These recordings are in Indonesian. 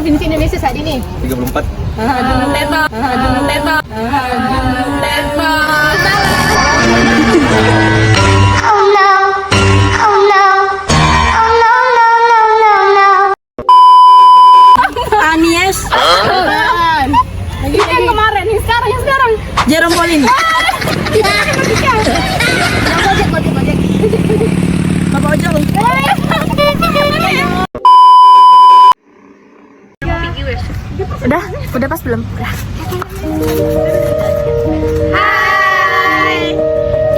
provinsi Indonesia saat ini? 34. Aduh, Teto. Oh no. Oh no. Oh no, no, no, no, no. Anies. Bukan. Lagi yang kemarin, yang sekarang. Jerome Pauline. Gojek. Bapak ojol. Udah pas belum? Udah. Hai.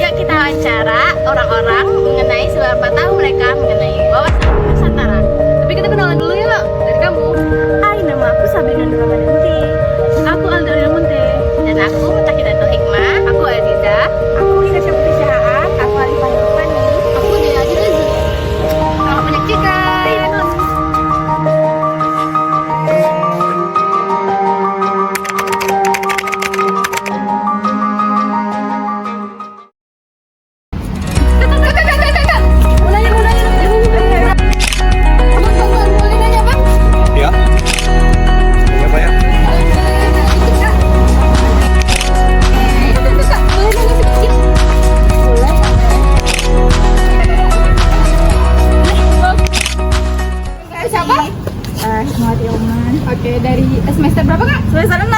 Yuk kita wawancara orang-orang mengenai seberapa tahu mereka mengenai wawasan Nusantara. Tapi kita kenalan dulu yuk, dari kamu. Hai, nama aku Sabrina Nurmanti. Aku Aldaria Munte. Dan aku Mutahidatul Hikmah. Aku Aziza. Aku Hina Syafri Syahaan. Aku Alifah Nurmani. Aku Dea Jirazi. Selamat menyaksikan. Ya. Ya, Pak ya. Siapa? Hikmat Ilman. Oke, dari semester berapa kak? Semester 6.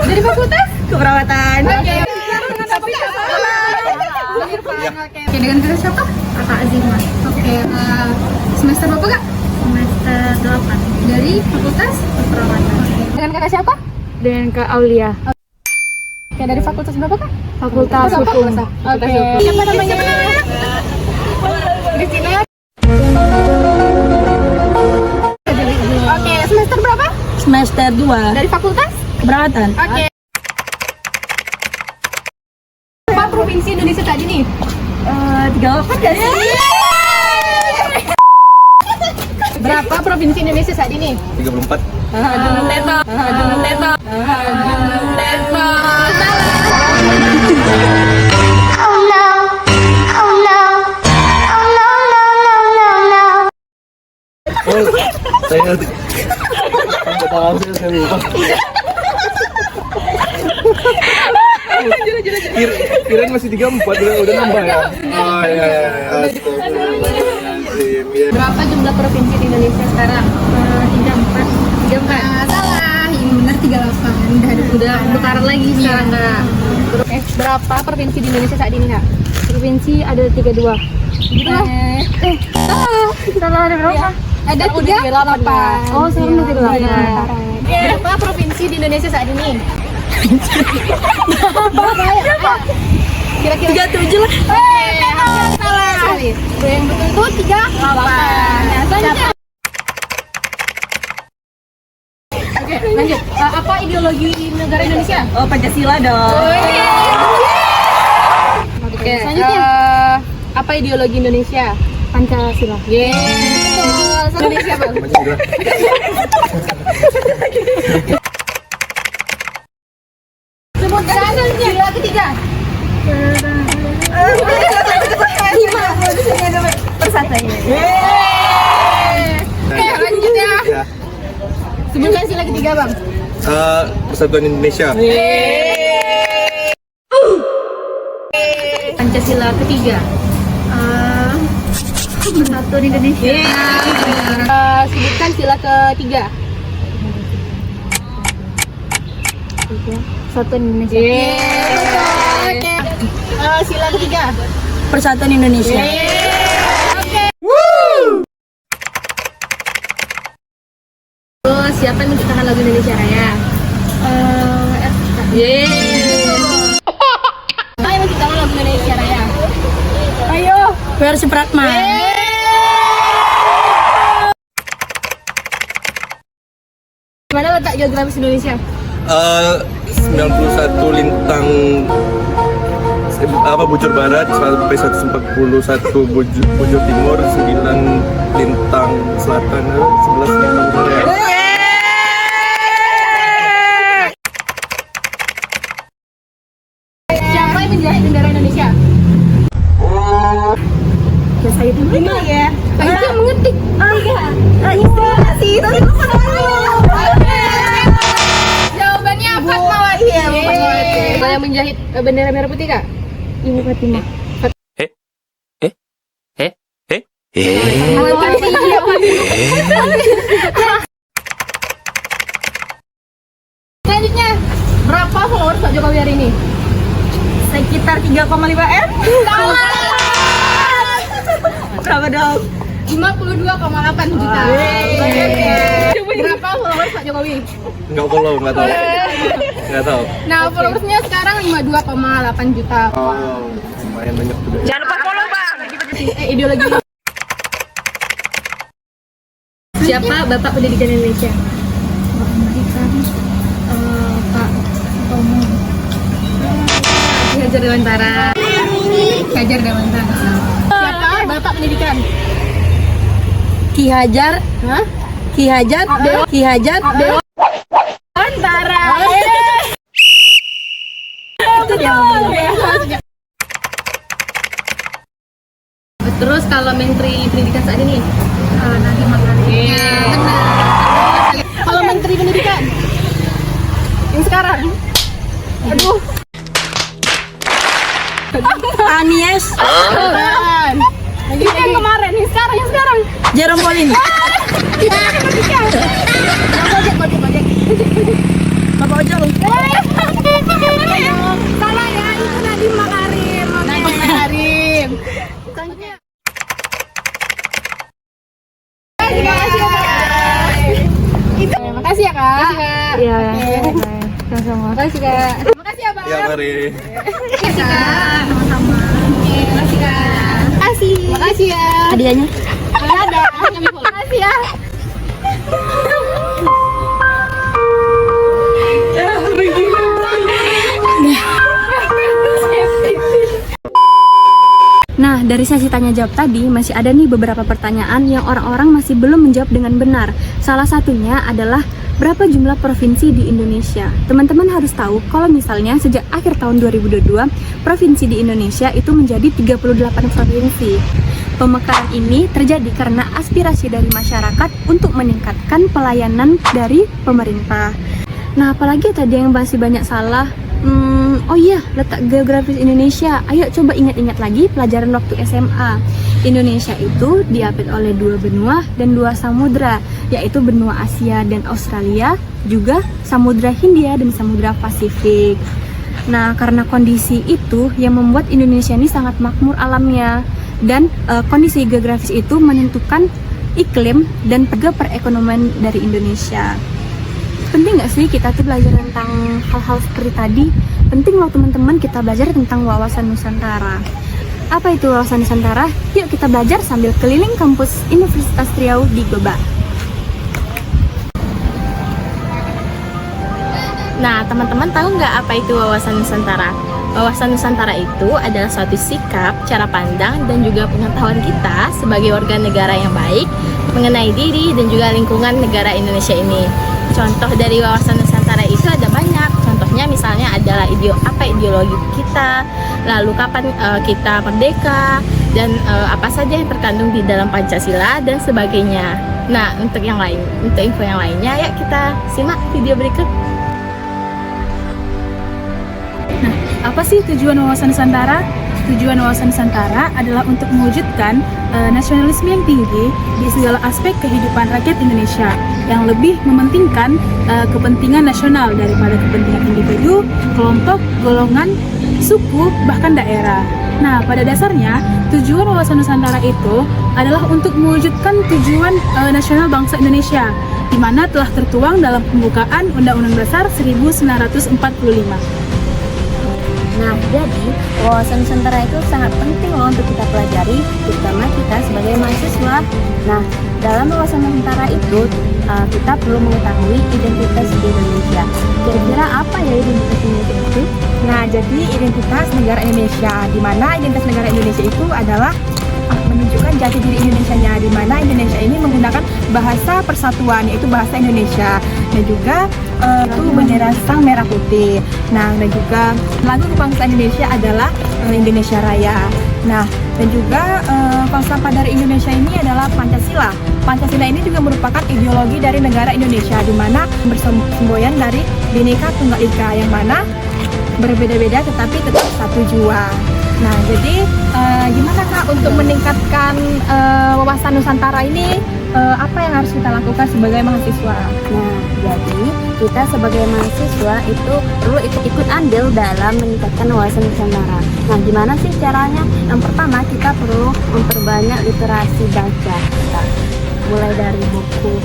Dari fakultas? Keperawatan. Oke. Oke, dengan kita siapa? Kakak Azimah. Oke, semester berapa kak? Semester 8. Dari fakultas? Keperawatan. Dengan kakak siapa? Dan Kak Aulia. Oke, dari fakultas berapa kak? Fakultas Hukum. Oke. Siapa namanya? Christina. Oke, semester berapa? Semester 2. Dari fakultas? Keperawatan. Oke. Berapa provinsi Indonesia tadi nih? 38 gak sih? Berapa provinsi Indonesia saat ini? 34. Aduh, Teto. Oh no. Oh no. Oh no, no, no, no, no. Oh, saya sampai tahu saya lupa. Kirain masih 34, udah nambah ya. Oh iya. Astagfirullahaladzim. Ya. Berapa jumlah provinsi di Indonesia sekarang? 34. Salah, yang benar 38. Udah bekaran lagi sekarang kak. Berapa provinsi di Indonesia saat ini kak? Provinsi ada 32. Gitu lah. Salah ada berapa? Ada 38. Oh, sekarang udah 38. Berapa provinsi di Indonesia saat ini? Kira-kira 37 lah. salah sekali. Yang betul itu 38. Oke, lanjut. Apa ideologi negara Indonesia? Oh, Pancasila dong. Oke, selanjutnya. Apa ideologi Indonesia? Pancasila. Betul. Indonesia bang. Macam udah. Sebutkan sila ketiga. Persatunya. Oke, lanjut ya. Ya. Sebutkan sila ketiga bang. Persatuan Indonesia. Pancasila ketiga. Persatuan Indonesia. Sebutkan sila ketiga. Persatuan Indonesia. Oke. Sila ketiga. Persatuan Indonesia. Siapa yang menciptakan lagu Indonesia Raya? Siapa yang menciptakan lagu Indonesia Raya? Ayo, versi Pratma. Mana letak geografis Indonesia? 91 lintang bujur barat sampai 141 bujur timur, 9 lintang selatan, 11 lintang utara. Siapa yang menjahit bendera Indonesia? Ya saya dulu ya. Itu yang mengetik. Oh iya. Iya sih, tadi lupa. bendera merah putih kak? Ibu Fatimah. Selanjutnya, berapa followers Pak Jokowi hari ini? Sekitar 3,5 M. Berapa dong? 52,8 juta. Berapa followers Pak Jokowi? Nggak follow, nggak tahu. Nggak tahu. Nah, followersnya sekarang 52,8 juta. Oh, lumayan banyak juga. Jangan lupa follow bang. Ideologi. Siapa Bapak Pendidikan Indonesia? Pak Tomo. Ki Hajar Dewantara. Hajar Dewantara. Siapa Bapak Pendidikan? Ki Hajar. Hah? Ki Hajar. Ki Hajar. Dewantara. Terus kalau Menteri Pendidikan saat ini? Nadiem Makarim. Kalau Menteri Pendidikan yang sekarang, aduh, Anies. bukan. Ini yang kemarin, yang sekarang. Jerome Pauline. Bapak Ojol. Salah ya, itu Nadiem Makarim. Nadiem Makarim. Selanjutnya. Makasih ya kak. Iya. Sama-sama. Makasih kak. Makasih ya bang. Ya, mari. Makasih kak. Sama-sama. Makasih kak. Makasih ya. Hadiahnya? Nggak ada. Makasih ya. Nah, dari sesi tanya jawab tadi masih ada nih beberapa pertanyaan yang orang-orang masih belum menjawab dengan benar. Salah satunya adalah berapa jumlah provinsi di Indonesia? Teman-teman harus tahu kalau misalnya sejak akhir tahun 2022, provinsi di Indonesia itu menjadi 38 provinsi. Pemekaran ini terjadi karena aspirasi dari masyarakat untuk meningkatkan pelayanan dari pemerintah. Nah, apalagi tadi yang masih banyak salah. Oh iya, letak geografis Indonesia. Ayo coba ingat-ingat lagi pelajaran waktu SMA. Indonesia itu diapit oleh 2 benua dan 2 samudra, yaitu benua Asia dan Australia, juga Samudra Hindia dan Samudra Pasifik. Nah, karena kondisi itu yang membuat Indonesia ini sangat makmur alamnya, dan kondisi geografis itu menentukan iklim dan juga perekonomian dari Indonesia. Penting nggak sih kita tuh belajar tentang hal-hal seperti tadi? Penting loh teman-teman kita belajar tentang wawasan Nusantara. Apa itu wawasan Nusantara? Yuk kita belajar sambil keliling kampus Universitas Riau di Goba. Nah, teman-teman tahu nggak apa itu wawasan Nusantara? Wawasan Nusantara itu adalah suatu sikap, cara pandang, dan juga pengetahuan kita sebagai warga negara yang baik mengenai diri dan juga lingkungan negara Indonesia ini. Contoh dari wawasan Nusantara itu ada banyak. Contohnya misalnya adalah ideologi kita, lalu kapan kita merdeka, dan apa saja yang terkandung di dalam Pancasila dan sebagainya. Nah, untuk info yang lainnya, ya kita simak video berikut. Apa sih tujuan wawasan Nusantara? Tujuan wawasan Nusantara adalah untuk mewujudkan nasionalisme yang tinggi di segala aspek kehidupan rakyat Indonesia yang lebih mementingkan kepentingan nasional daripada kepentingan individu, kelompok, golongan, suku, bahkan daerah. Nah, pada dasarnya tujuan wawasan Nusantara itu adalah untuk mewujudkan tujuan nasional bangsa Indonesia, di mana telah tertuang dalam pembukaan Undang-Undang Dasar 1945. Nah, jadi wawasan Nusantara itu sangat penting loh untuk kita pelajari, terutama kita sebagai mahasiswa. Nah, dalam wawasan Nusantara itu kita perlu mengetahui identitas di Indonesia. Kira-kira apa ya identitas Indonesia itu? Nah, jadi identitas negara Indonesia, di mana identitas negara Indonesia itu adalah menunjukkan jati diri Indonesianya, di mana Indonesia ini menggunakan bahasa persatuan, yaitu bahasa Indonesia, dan juga itu bendera sang merah putih. Nah, dan juga lagu kebangsaan Indonesia adalah Indonesia Raya. Nah, dan juga falsafah dari Indonesia ini adalah Pancasila. Pancasila ini juga merupakan ideologi dari negara Indonesia, di mana bersemboyan dari Bhinneka Tunggal Ika, yang mana berbeda-beda tetapi tetap satu jua. Nah, jadi gimana Kak untuk meningkatkan wawasan Nusantara ini? Apa yang harus kita lakukan sebagai mahasiswa? Nah, jadi kita sebagai mahasiswa itu perlu ikut andil dalam meningkatkan wawasan Nusantara. Nah, gimana sih caranya? Yang pertama, kita perlu memperbanyak literasi baca kita. Mulai dari buku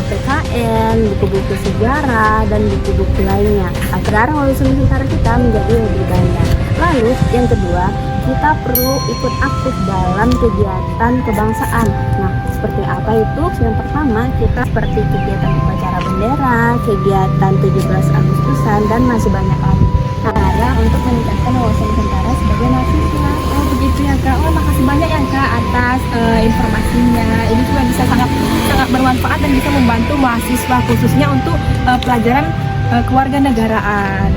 PKN, buku-buku sejarah, dan buku-buku lainnya agar wawasan Nusantara kita menjadi lebih banyak. Lalu yang kedua, kita perlu ikut aktif dalam kegiatan kebangsaan. Nah, seperti apa itu? Yang pertama, kita seperti kegiatan upacara bendera, kegiatan 17 Agustusan, dan masih banyak lagi. Cara untuk meningkatkan wawasan Nusantara sebagai mahasiswa. Oh begitu ya Kak. Oh makasih banyak ya Kak atas informasinya. Ini juga bisa sangat bermanfaat dan bisa membantu mahasiswa khususnya untuk pelajaran kewarganegaraan.